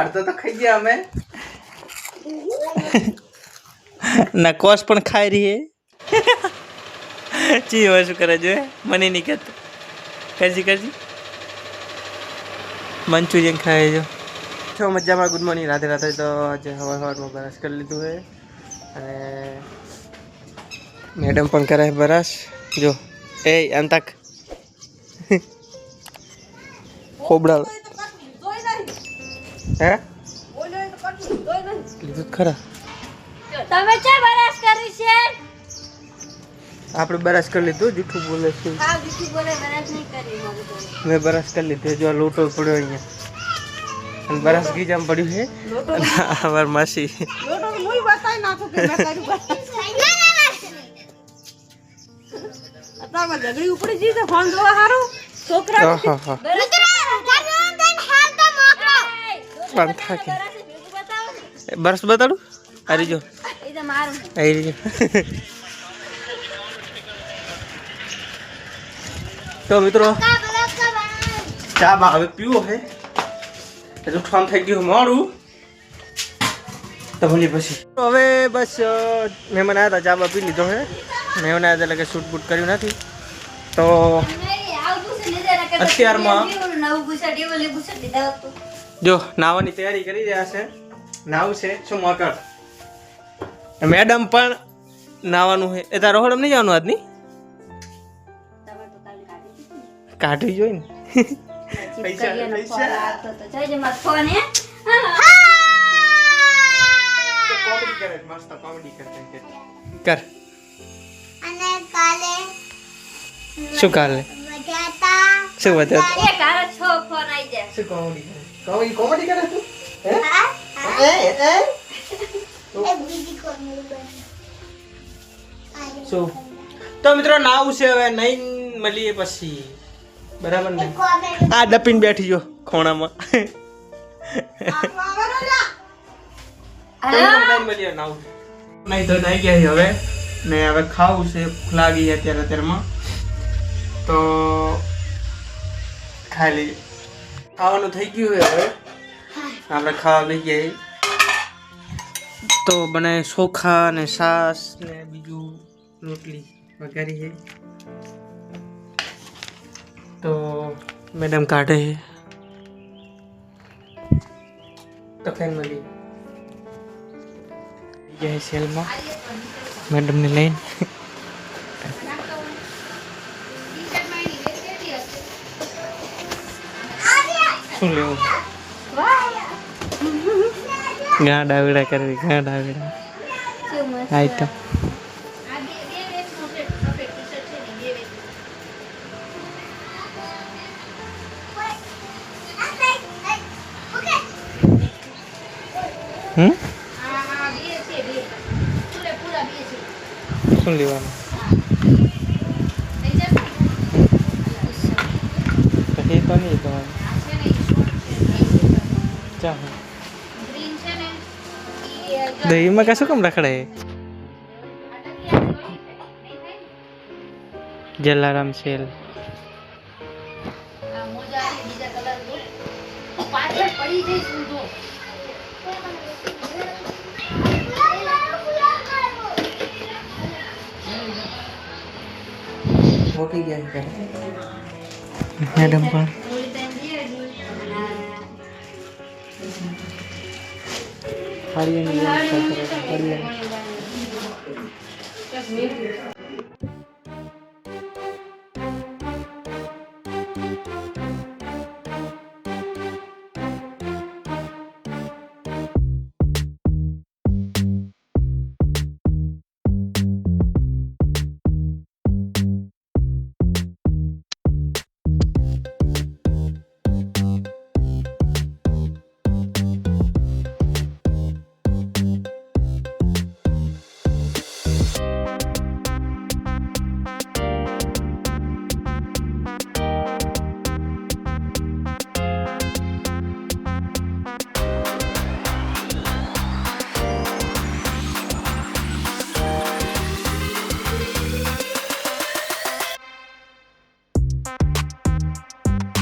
અડધો તો ખાઈ ગયા અમે ના કોસ પણ ખાઈ રહી હે ચી હવે શું કરે જો મને નહીં કહેતો કરજી મંચુરિયન ખાય જો છો મજામાં ગુડ મોર્નિંગ રાધે રાધે તો આજે સવારમાં બ્રશ કરી લીધું છે અને મેડમ પણ કરે છે બ્રશ જો એ એમ તક ખોબડા હે લીધું ખરા તમે છે બરાસ કરી છે આપણે બ્રશ કરી લીધું જૂઠું બોલે છે હા જૂઠું બોલે બરાસ નહીં કરી મારું તો મેં બ્રશ કરી લીધું જો લોટો પડ્યો અહીંયા અને બ્રશ ગીજામાં પડ્યું છે અમાર માસી લોટો મુઈ બતાઈ નાખો કે મેં કર્યું બરાસ અત્યારે ઝઘડી ઉપડી જી તો ફોન જોવા હારું છોકરા હા બંધ થાકે બ્રશ બતાડું અરે જો એ તો મારું આવી જો તો મિત્રો ચા બા હવે પીવો હે હજુ ઠામ થઈ ગયું મોડું તો ભલે પછી તો હવે બસ મહેમાન આવ્યા હતા ચા બા પી લીધો હે મહેમાન આવ્યા એટલે કે શૂટ બૂટ કર્યું નથી તો અત્યારમાં જો નાવાની તૈયારી કરી રહ્યા છે નાવું છે શું મકર મેડમ પણ નાવાનું છે એ તારો હોડમ નહીં જવાનું આજની કાઢવી જોઈએ ને કોમેડી કરે મસ્ત કોમેડી કરતે કર શું કાલે શું બતા શું કોમેડી કરે તું શું તો મિત્રો નાવું છે હવે નહીં મળીએ પછી બરાબર ને આ ડપીને બેઠી જો ખોણામાં નહીં તો નહીં ગયા હવે ને હવે ખાવું છે ભૂખ લાગી અત્યારમાં તો ખાઈ લઈએ ખાવાનું થઈ ગયું હોય હવે આપણે ખાવા બી ગયા તો બને ચોખા ને છાસ ને બીજું રોટલી વઘારી છે તો મેડમ કાઢે છે તો કઈ મળી ગયા સેલમાં મેડમને લઈને શું લેવું ગાંડા આવડા કરવી ગાંડા આવડા આઈટમ શું લેવાનું એ તો નહીં તમારે ચાલો દહીંમાં કશું કેમ રખડે જલારામ સેલ મેડમ પણ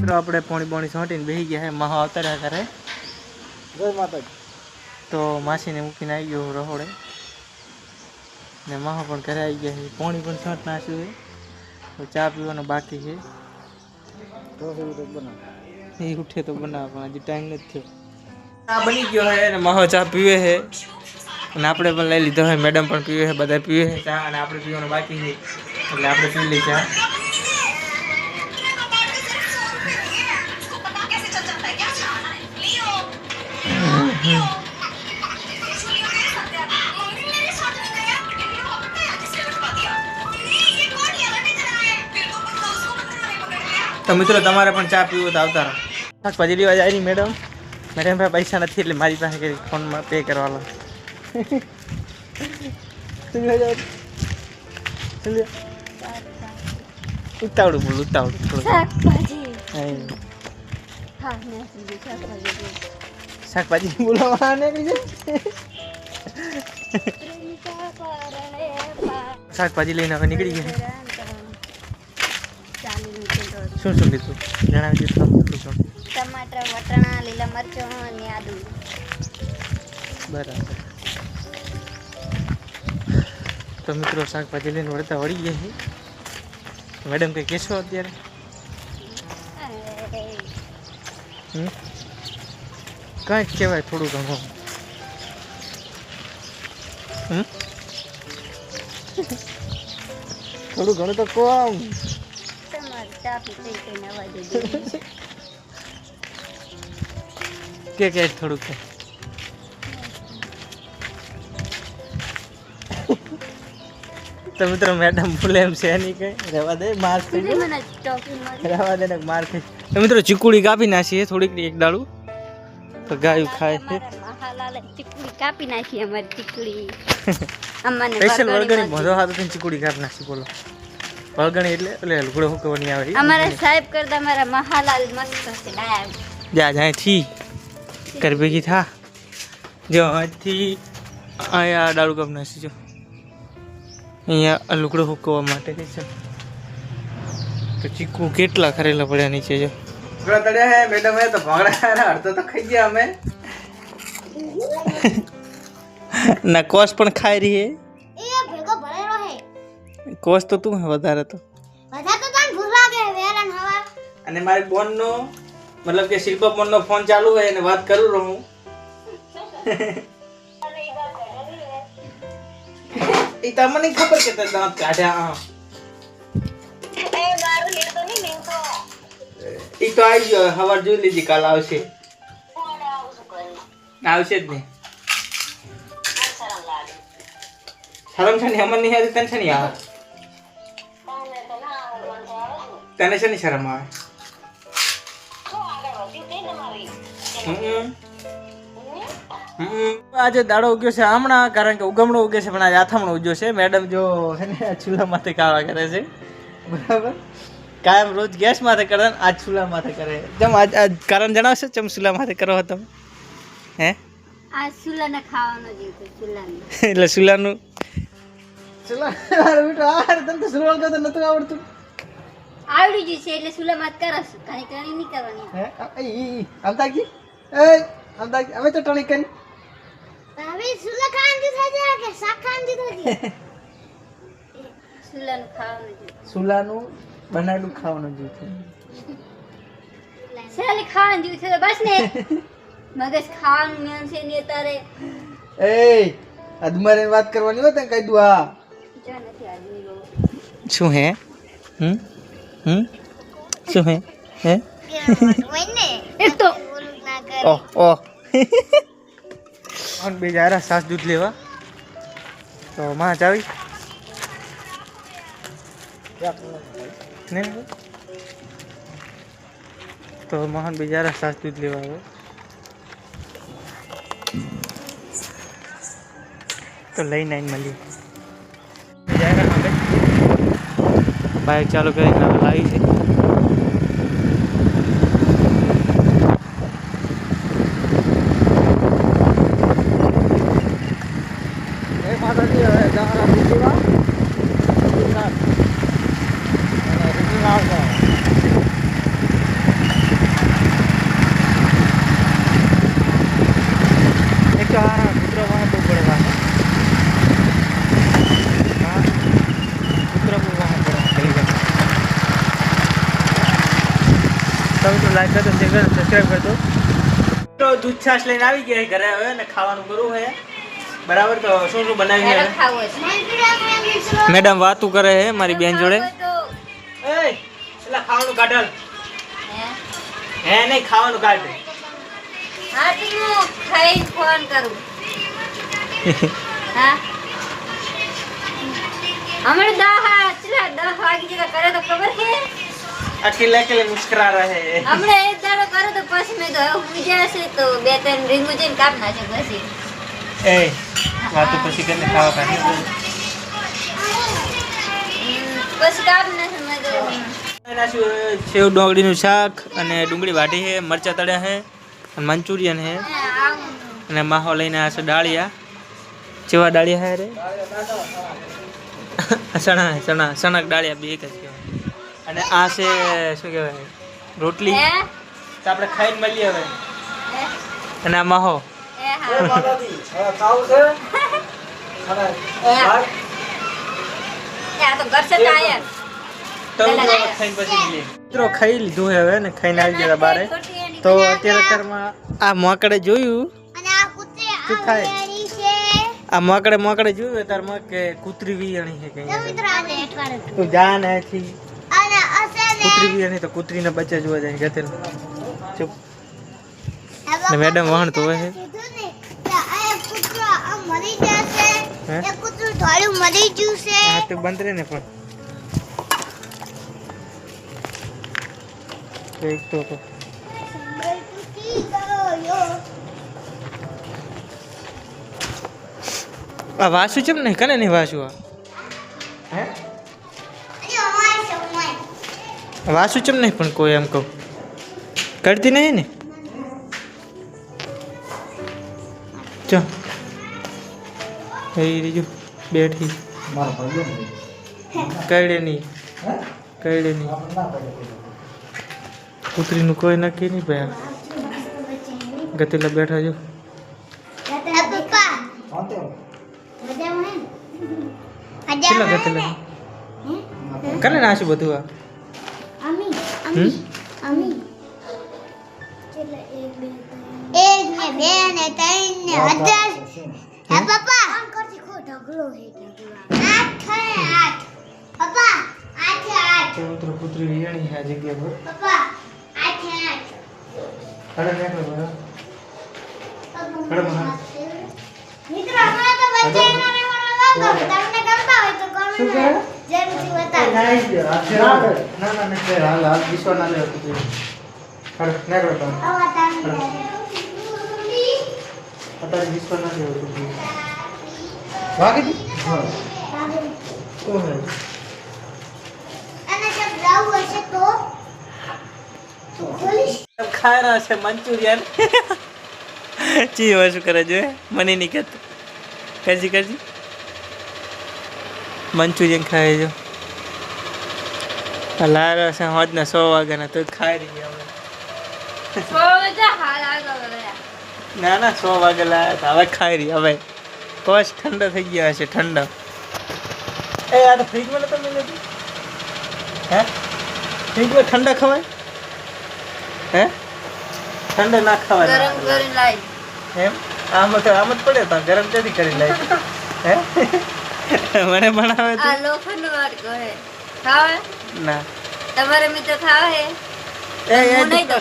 મિત્રો આપણે પોણી પોણી છોટીને બેસી ગયા હે મહા અવતાર્યા કરે તો માસીને મૂકીને આવી ગયો રહોડે ને માહો પણ ઘરે આવી ગયા છે. પાણી પણ છાંટ નાખ્યું છે. તો ચા પીવાનો બાકી છે. એ ઉઠે તો બનાવે પણ હજી ટાઈમ નથી થયો. ચા બની ગયો છે અને માહો ચા પીવે છે અને આપણે પણ લઈ લીધો છે. મેડમ પણ પીવે છે, બધા પીવે છે ચા અને આપણે પીવાનું બાકી છે એટલે આપણે પી લઈએ ચા. તો મિત્રો તમારે પણ ચા પીવું તો આવતા રહો. શાકભાજી લેવા જાય નહીં મેડમ. મેડમ ભાઈ પૈસા નથી એટલે મારી પાસે ફોનમાં પે કરવાનો. ઉતાવળું બોલું ઉતાવળું થોડું. શાકભાજી બોલવા નીકળી જાય. શાકભાજી લઈને હવે નીકળી ગયા. શું શું લીધું જણાવી દીધું. ટમાટર, વટાણા, લીલા મરચાં અને આદુ. બરાબર. તો મિત્રો શાકભાજી લઈને વળતા વળી ગયા છે. મેડમ કંઈ કહેશો અત્યારે? કાંઈ જ કહેવાય થોડું ઘણું. થોડું ઘણું તો કોમ કે થોડુંક તો મિત્રો મેડમ બોલે એમ છે નહીં કઈ. રહેવા દે, માર થઈ રહેવા દે ને માર થઈ. તો મિત્રો ચીકુડી કાપી નાખીએ થોડીક એક ડાળું તો ગાયું ખાય છે. ચીકુડી કાપી નાખી અમારી ચીકુડી. સ્પેશિયલ વળગણી મોઢો હાથ થઈને ચીકુડી કાપી નાખી. બોલો વળગણી એટલે લુગડો હુકવાની આવે. અમારા સાહેબ કરતા મારા મહાલાલ મસ્ત છે. જા જાય થી કર ભેગી થા. જો અહીંથી અહીંયા ડાળું કાપ નાખી. જો અહીંયા લુગડો હુકવવા માટે છે. તો ચીકુ કેટલા ખરેલા પડ્યા નીચે. જો ભોંગડા તળ્યા હે મેડમ હે તો ભોંગડા અડધો તો ખાઈ ગયા અમે. ના કોસ પણ ખાઈ રહી હે. કોસ તો તું વધારે તો અને મારી બોન નો મતલબ કે શિલ્પા બોન નો ફોન ચાલુ હોય અને વાત કરું રહું. એ તમને ખબર કે દાંત કાઢ્યા. એ તો આવી ગયો સવાર જોઈ લીધી. કાલ આવશે જ નહીં. શરમ છે ને અમર નહીં આવતી તને છે નહીં આવે. તને છે ને શરમ આવે. આજે દાડો ઉગ્યો છે હમણાં કારણ કે ઉગમણો ઉગે છે પણ આજે આથમણો ઉગ્યો છે. મેડમ જો છે ને ચૂલા માથે કાવા કરે છે. બરાબર. કાયમ રોજ ગેસ માથે કરે આજ ચૂલા માથે કરે. જેમ આજ કારણ જણાવશો ચમ ચૂલા માથે કરો તમે? હે આ ચૂલાને ખાવાનો જીવ છે. ચૂલાને એટલે ચૂલાનું ચૂલા તને તો સુરવાલ કરતો નતું આવડતું. આવડી ગયું છે એટલે ચૂલામાં જ કરશ. કાંઈ ટણી નહીં કરવાની. હે આવતા કી એ આવતા હવે તો ટણી કરી. હવે ચૂલા ખાંડી થઈ જાય કે શાક ખાંડી થઈ જાય. ચૂલાનું ખાવાનું જીવ. ચૂલાનું બનાવેલું ખાવાનું જીવ છે. ચાલે ખાવાનું જીવ છે તો બસ ને. મગજ ખાવાનું મેન છે ને તારે. એ અદમારે વાત કરવાની હોય તો કહી દઉં. હા જો નથી આદમી બહુ. શું હે? શું હે? હે એક તો ઓહ ઓહ. ઓન બે જા રહ્યા સાસ દૂધ લેવા. તો માં ચાવી નહીં તો મોહન બિચારા સાસ દૂધ લેવા આવે તો લઈને આવીને મળીએ. બાઇક ચાલુ કરીને લાવી છે. હારા કૂતરો વાહ બહુ પડવા હા કૂતરો બહુ વાહ પડવા તમે તો લાઈક કરજો શેર કરજો સબસ્ક્રાઈબ કરજો તો દૂધ છાશ લઈને આવી ગયા ઘરે હવે ને ખાવાનું કરવું છે બરાબર તો શું શું બનાવ્યું ત્યારે છે ખાવું છે મેડમ વાતું કરે છે મારી બેન જોડે ખાવું હોય તો એ એલા ખાવાનું કાઢલ હે હે નહીં ખાવાનું કાઢ હા તો હું ખાઈ ફોન કરું હા હમણાં 10 વાગી જતા કરે તો ખબર છે अकेले अकेले मुस्कुरा रहे हैं હમણાં એક દાડો કરે તો પછી મેં તો હું જશે તો 2-3 રીંગું જઈને કાપ નાખે પછી ए वातो પછી કરીને ખાવા કાઢી પછી કાપ નાખે મેં તો સેવ ડોંગળીનું શાક અને ડુંગળી વાટી છે મરચા તળ્યા છે અને મંચુરિયન છે અને માહો લઈને આ છે ડાળિયા ચેવા ડાળિયા હે રે ચણા ચણા ચણા ડાળિયા બે એક જ કહેવાય અને આ છે શું કહેવાય રોટલી હે તો આપણે ખાઈને મળીએ હવે હે અને આ માહો એ હા આ તો ઘર સે આયા તો ખાઈને પછી મળીએ મિત્રો ખાઈ લીધું છે હવે ને ખાઈને આવી ગયા બારે તો અત્યારમાં આ મોકડે જોયું અને આ કુત્તે શું થાય આ મોકડે જોયું તાર માં કે કૂતરી વિયાણી છે કઈ તું જા ને થી કૂતરી વિયાણી તો કૂતરીના બચ્ચા જોવા જાય ગતેલ ચૂપ ને મેડમ વહણ તો હે હા તો બંધ રહે ને પણ એક તો આ વાસુ ચમ નહીં કને નહીં વાસુ આ હે વાસુ ચમ નહીં પણ કોઈ એમ કહું કરતી નહીં ને ચો એ રીજુ બેઠી કઈડે નહીં કૂતરીનું કોઈ નક્કી નહીં ભાઈ ગતેલા બેઠા જો કેટલા ગતેલા કને નાશું બધું આ કૂતરી વિયાણી આ જગ્યા પર ખાઈ રહ્યા છે મંચુરિયન ચી વસ્તુ કરે છે મને નહીં કહેતો કરજી મંચુરિયન ખાય જો લારા છે હોજના 100 વાગ્યાના તો ખાઈ રહી હવે ના 100 વાગે લાયા હતા હવે ખાઈ રહી હવે કોશ ઠંડો થઈ ગયા છે ઠંડો એ આ તો ફ્રીજમાં નતો મેં લીધું હે ફ્રીજમાં ઠંડા ખવાય હે ઠંડા ના ખવાય ગરમ કરીને લાઈ એમ આમ જ પડે તો ગરમ ક્યાંથી કરી લાય હે મને બનાવે તો આ લોખંડ વાત કહે ખાવે ના તમારે મિત્ર ખાવે એ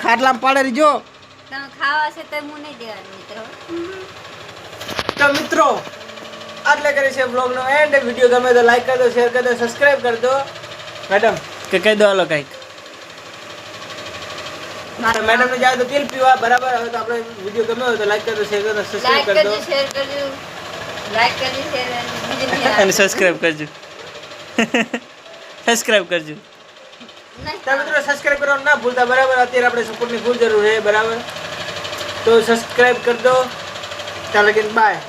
ખાટલામાં પાડે જો તમે ખાવા છે તો હું નહીં દેવાનું મિત્રો તો મિત્રો આટલે કરી છે બ્લોગનો એન્ડ વિડીયો ગમે તો લાઈક કરી દો શેર કરી દો સબસ્ક્રાઇબ કરી દો મેડમ કે કહી દો હાલો કંઈક મેડમ ને જાય તો તેલ પીવા બરાબર હવે તો આપણે વિડીયો ગમે હોય તો લાઈક કરી દો શેર કરી દો સબસ્ક્રાઇબ કરી દો શેર કરજો લાઈક કરજો શેર અને સબસ્ક્રાઇબ કરજો સબસ્ક્રાઇબ કરજો તો મિત્રો સબસ્ક્રાઇબ કરવાનું ના ભૂલતા બરાબર અત્યારે આપણે સપોર્ટની ફૂલ જરૂર છે બરાબર તો સબસ્ક્રાઇબ કરી દો ચાલો કે બાય